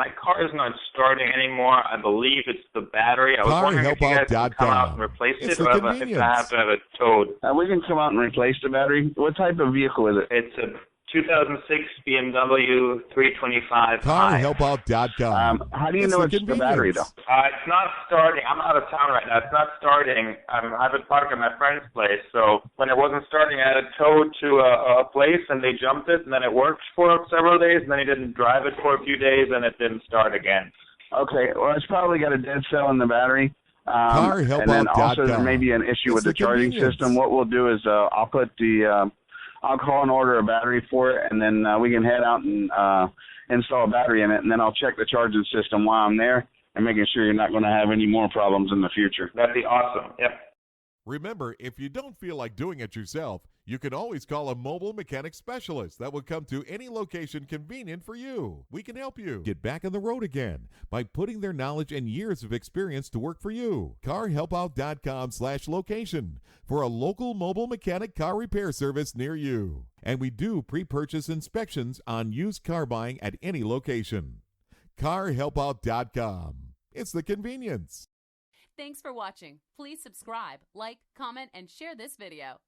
my car is not starting anymore. I believe it's the battery. I was wondering if you guys can come out and replace it, or if I have to have it towed. We can come out and replace the battery. What type of vehicle is it? It's a 2006 BMW 325i. CarHelpOut.com. How do you know it's the battery, though? It's not starting. I'm out of town right now. It's not starting. I have it parked at my friend's place, so when it wasn't starting, I had it towed to a place, and they jumped it, and then it worked for several days, and then he didn't drive it for a few days, and it didn't start again. Okay, well, it's probably got a dead cell in the battery. CarHelpOut.com. And then also there may be an issue with the charging system. What we'll do is I'll call and order a battery for it, and then we can head out and install a battery in it, and then I'll check the charging system while I'm there and making sure you're not going to have any more problems in the future. That'd be awesome. Yep. Remember, if you don't feel like doing it yourself, you can always call a mobile mechanic specialist that will come to any location convenient for you. We can help you get back on the road again by putting their knowledge and years of experience to work for you. CarHelpOut.com/location for a local mobile mechanic car repair service near you. And we do pre-purchase inspections on used car buying at any location. CarHelpOut.com. It's the convenience. Thanks for watching. Please subscribe, like, comment, and share this video.